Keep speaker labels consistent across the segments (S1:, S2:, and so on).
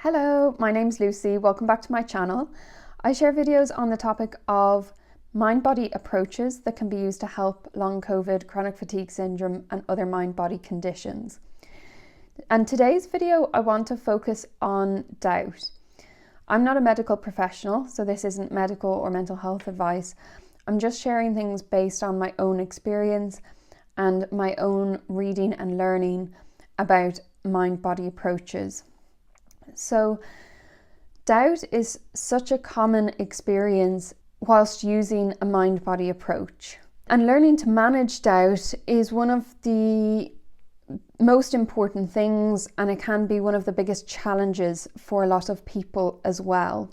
S1: Hello, my name's Lucy. Welcome back to my channel. I share videos on the topic of mind-body approaches that can be used to help long COVID, chronic fatigue syndrome, and other mind-body conditions. And today's video, I want to focus on doubt. I'm not a medical professional, so this isn't medical or mental health advice. I'm just sharing things based on my own experience and my own reading and learning about mind-body approaches. So doubt is such a common experience whilst using a mind-body approach. And learning to manage doubt is one of the most important things, and it can be one of the biggest challenges for a lot of people as well.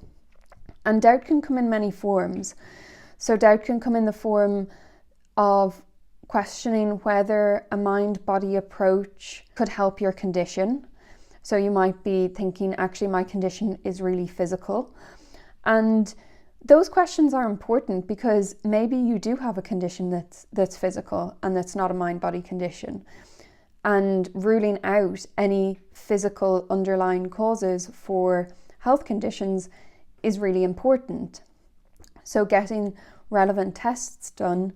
S1: And doubt can come in many forms. So doubt can come in the form of questioning whether a mind-body approach could help your condition. So you might be thinking, actually, my condition is really physical. And those questions are important because maybe you do have a condition that's physical and that's not a mind-body condition. And ruling out any physical underlying causes for health conditions is really important. So getting relevant tests done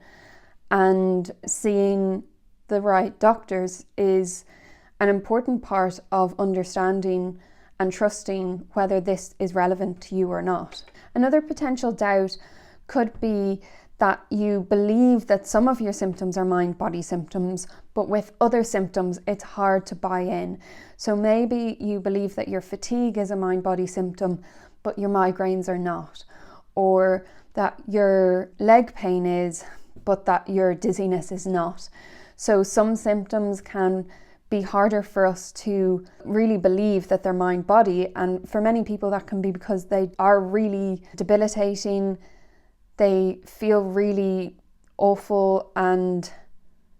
S1: and seeing the right doctors is an important part of understanding and trusting whether this is relevant to you or not. Another potential doubt could be that you believe that some of your symptoms are mind-body symptoms, but with other symptoms, it's hard to buy in. So maybe you believe that your fatigue is a mind-body symptom, but your migraines are not. Or that your leg pain is, but that your dizziness is not. So some symptoms can be harder for us to really believe that they're mind-body, and for many people that can be because they are really debilitating, they feel really awful and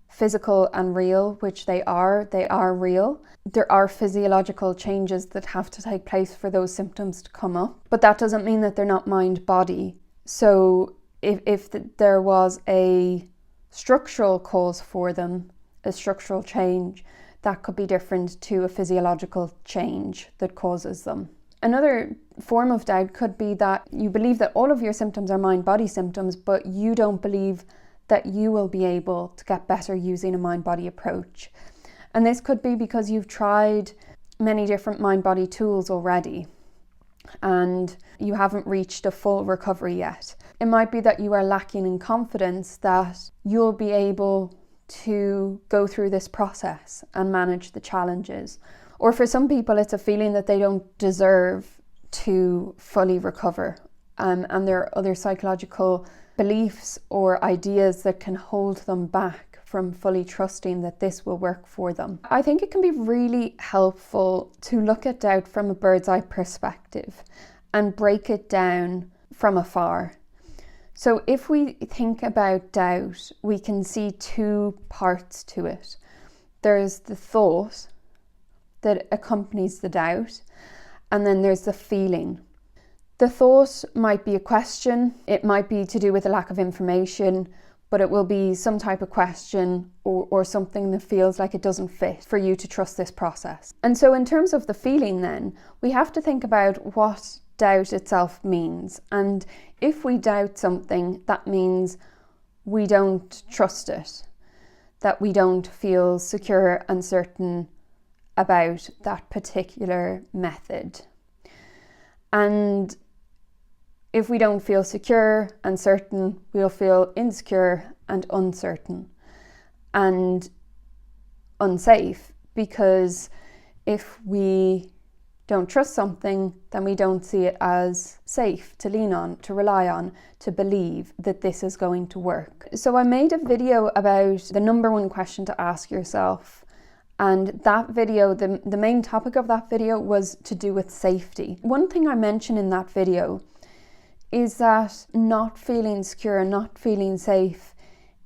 S1: physical and real, which they are real. There are physiological changes that have to take place for those symptoms to come up, but that doesn't mean that they're not mind-body. So if there was a structural cause for them, a structural change, that could be different to a physiological change that causes them. Another form of doubt could be that you believe that all of your symptoms are mind-body symptoms, but you don't believe that you will be able to get better using a mind-body approach. And this could be because you've tried many different mind-body tools already and you haven't reached a full recovery yet. It might be that you are lacking in confidence that you'll be able to go through this process and manage the challenges. Or for some people, it's a feeling that they don't deserve to fully recover. And there are other psychological beliefs or ideas that can hold them back from fully trusting that this will work for them. I think it can be really helpful to look at doubt from a bird's eye perspective and break it down from afar. So if we think about doubt, we can see two parts to it. There's the thought that accompanies the doubt, and then there's the feeling. The thought might be a question, it might be to do with a lack of information, but it will be some type of question or something that feels like it doesn't fit for you to trust this process. And so in terms of the feeling then, we have to think about what doubt itself means. And if we doubt something, that means we don't trust it, that we don't feel secure and certain about that particular method. And if we don't feel secure and certain, we'll feel insecure and uncertain and unsafe, because if we don't trust something, then we don't see it as safe to lean on, to rely on, to believe that this is going to work. So I made a video about the number one question to ask yourself. And that video, the main topic of that video was to do with safety. One thing I mentioned in that video is that not feeling secure and not feeling safe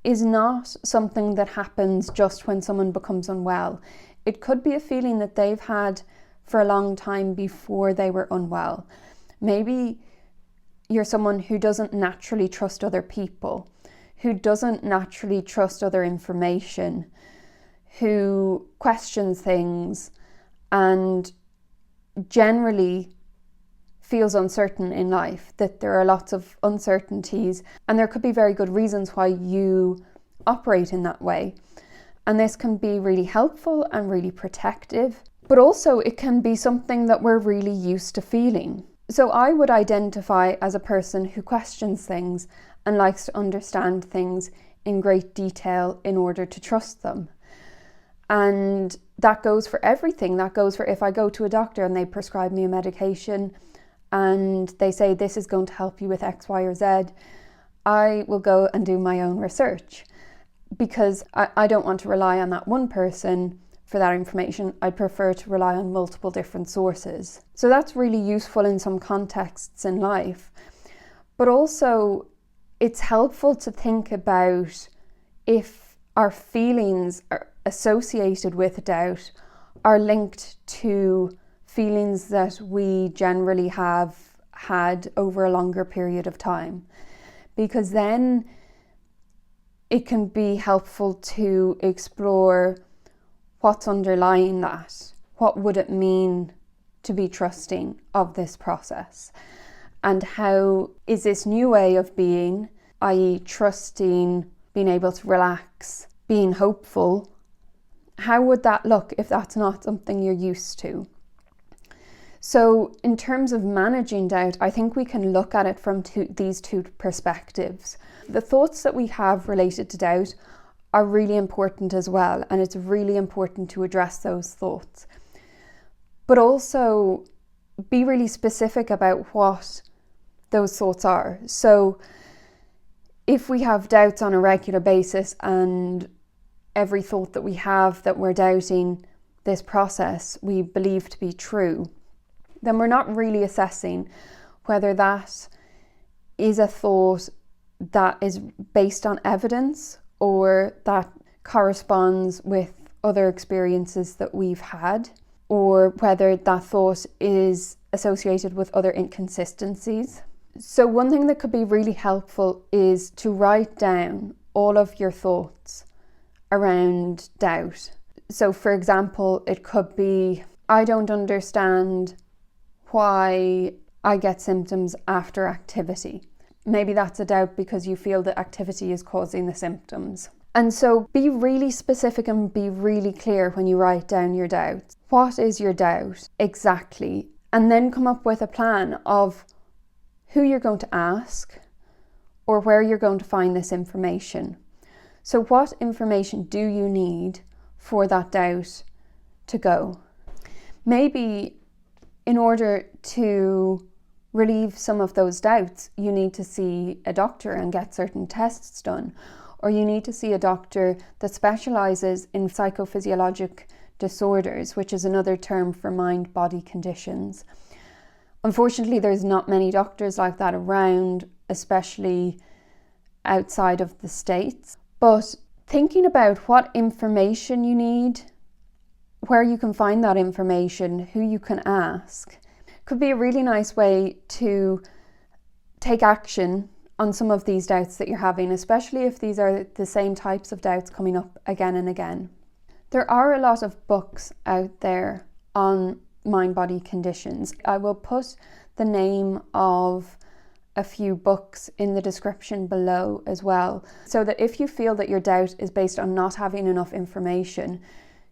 S1: is not something that happens just when someone becomes unwell. It could be a feeling that they've had for a long time before they were unwell. Maybe you're someone who doesn't naturally trust other people, who doesn't naturally trust other information, who questions things and generally feels uncertain in life, that there are lots of uncertainties, and there could be very good reasons why you operate in that way. And this can be really helpful and really protective, but also it can be something that we're really used to feeling. So I would identify as a person who questions things and likes to understand things in great detail in order to trust them. And that goes for everything. That goes for if I go to a doctor and they prescribe me a medication and they say this is going to help you with X, Y, or Z, I will go and do my own research, because I don't want to rely on that one person for that information. I prefer to rely on multiple different sources. So that's really useful in some contexts in life. But also it's helpful to think about if our feelings are associated with doubt are linked to feelings that we generally have had over a longer period of time, because then it can be helpful to explore what's underlying that. What would it mean to be trusting of this process? And how is this new way of being, i.e. trusting, being able to relax, being hopeful, how would that look if that's not something you're used to? So in terms of managing doubt, I think we can look at it from these two perspectives. The thoughts that we have related to doubt are really important as well, and it's really important to address those thoughts. But also be really specific about what those thoughts are. So if we have doubts on a regular basis and every thought that we have that we're doubting this process we believe to be true, then we're not really assessing whether that is a thought that is based on evidence or that corresponds with other experiences that we've had, or whether that thought is associated with other inconsistencies. So one thing that could be really helpful is to write down all of your thoughts around doubt. So for example, it could be, I don't understand why I get symptoms after activity. Maybe that's a doubt because you feel that activity is causing the symptoms. And so be really specific and be really clear when you write down your doubts. What is your doubt exactly? And then come up with a plan of who you're going to ask or where you're going to find this information. So what information do you need for that doubt to go? Maybe in order to relieve some of those doubts, you need to see a doctor and get certain tests done, or you need to see a doctor that specialises in psychophysiologic disorders, which is another term for mind-body conditions. Unfortunately, there's not many doctors like that around, especially outside of the States. But thinking about what information you need, where you can find that information, who you can ask, could be a really nice way to take action on some of these doubts that you're having, especially if these are the same types of doubts coming up again and again. There are a lot of books out there on mind-body conditions. I will put the name of a few books in the description below as well, so that if you feel that your doubt is based on not having enough information,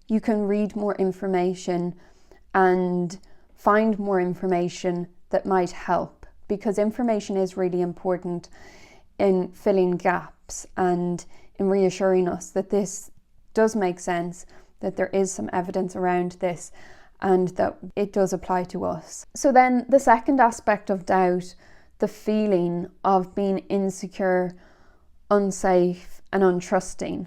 S1: you can read more information and find more information that might help, because information is really important in filling gaps and in reassuring us that this does make sense, that there is some evidence around this and that it does apply to us. So then the second aspect of doubt, the feeling of being insecure, unsafe and untrusting,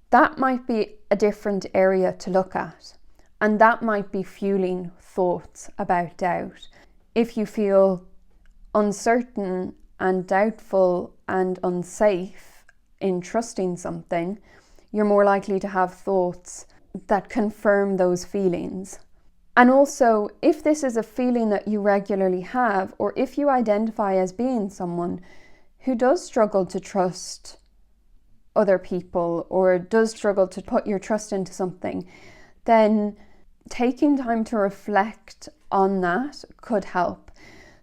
S1: that might be a different area to look at, and that might be fueling thoughts about doubt. If you feel uncertain and doubtful and unsafe in trusting something, you're more likely to have thoughts that confirm those feelings. And also, if this is a feeling that you regularly have, or if you identify as being someone who does struggle to trust other people or does struggle to put your trust into something, then taking time to reflect on that could help.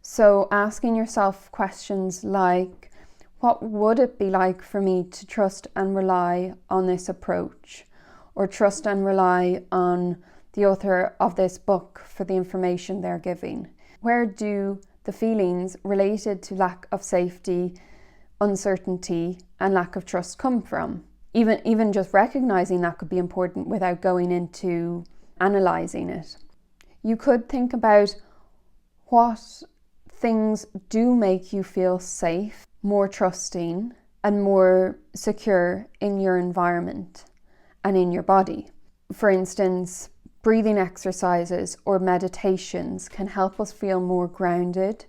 S1: So asking yourself questions like, what would it be like for me to trust and rely on this approach, or trust and rely on the author of this book for the information they're giving? Where do the feelings related to lack of safety, uncertainty, and lack of trust come from? Even just recognizing that could be important without going into analyzing it. You could think about what things do make you feel safe, more trusting, and more secure in your environment and in your body. For instance, breathing exercises or meditations can help us feel more grounded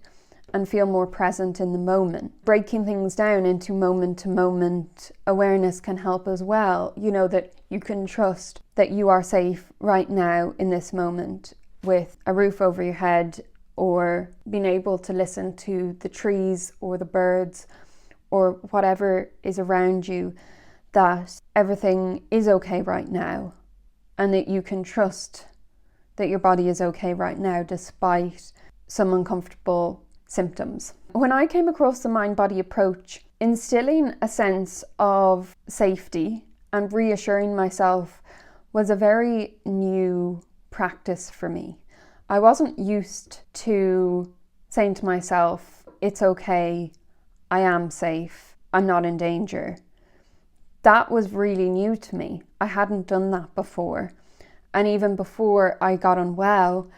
S1: and feel more present in the moment. Breaking things down into moment-to-moment awareness can help as well. You know, that you can trust that you are safe right now in this moment with a roof over your head, or being able to listen to the trees or the birds or whatever is around you, that everything is okay right now, and that you can trust that your body is okay right now despite some uncomfortable symptoms. When I came across the mind-body approach, instilling a sense of safety and reassuring myself was a very new practice for me. I wasn't used to saying to myself, it's okay, I am safe, I'm not in danger. That was really new to me. I hadn't done that before. And even before I got unwell,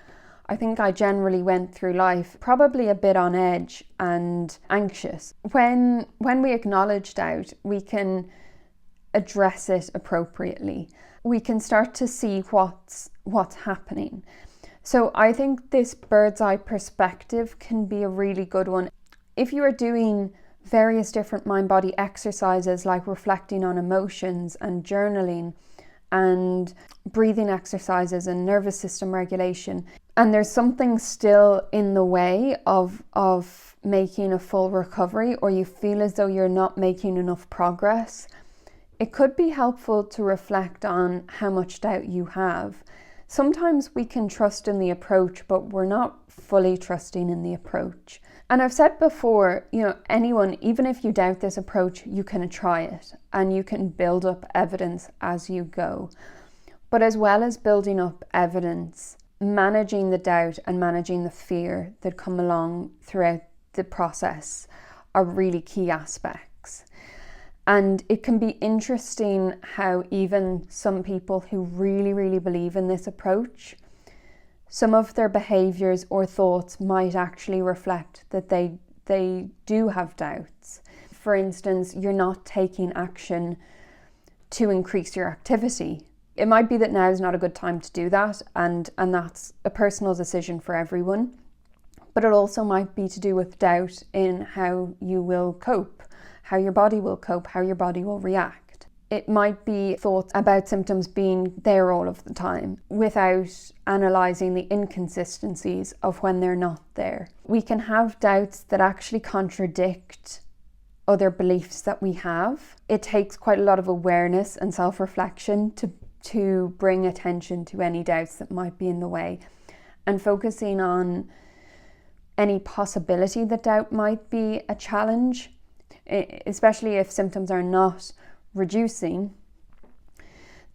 S1: I think I generally went through life probably a bit on edge and anxious. When we acknowledge doubt, we can address it appropriately. We can start to see what's happening. So I think this bird's eye perspective can be a really good one. If you are doing various different mind-body exercises like reflecting on emotions and journaling and breathing exercises and nervous system regulation, and there's something still in the way of making a full recovery, or you feel as though you're not making enough progress, it could be helpful to reflect on how much doubt you have. Sometimes we can trust in the approach, but we're not fully trusting in the approach. And I've said before, anyone, even if you doubt this approach, you can try it and you can build up evidence as you go. But as well as building up evidence, managing the doubt and managing the fear that come along throughout the process are really key aspects. And it can be interesting how even some people who really, really believe in this approach, some of their behaviours or thoughts might actually reflect that they do have doubts. For instance, you're not taking action to increase your activity. It might be that now is not a good time to do that, and that's a personal decision for everyone. But it also might be to do with doubt in how you will cope, how your body will cope, how your body will react. It might be thoughts about symptoms being there all of the time without analysing the inconsistencies of when they're not there. We can have doubts that actually contradict other beliefs that we have. It takes quite a lot of awareness and self-reflection to bring attention to any doubts that might be in the way, and focusing on any possibility that doubt might be a challenge, especially if symptoms are not reducing.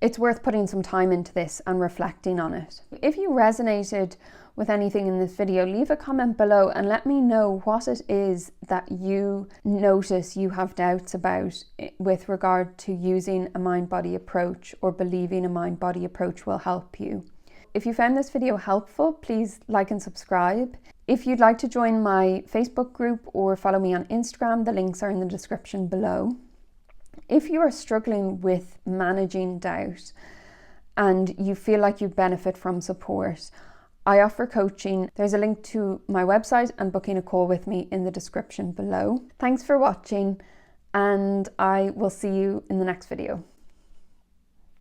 S1: It's worth putting some time into this and reflecting on it. If you resonated with anything in this video, leave a comment below and let me know what it is that you notice you have doubts about with regard to using a mind-body approach or believing a mind-body approach will help you. If you found this video helpful, please like and subscribe. If you'd like to join my Facebook group or follow me on Instagram, the links are in the description below. If you are struggling with managing doubt and you feel like you benefit from support, I offer coaching. There's a link to my website and booking a call with me in the description below. Thanks for watching, and I will see you in the next video.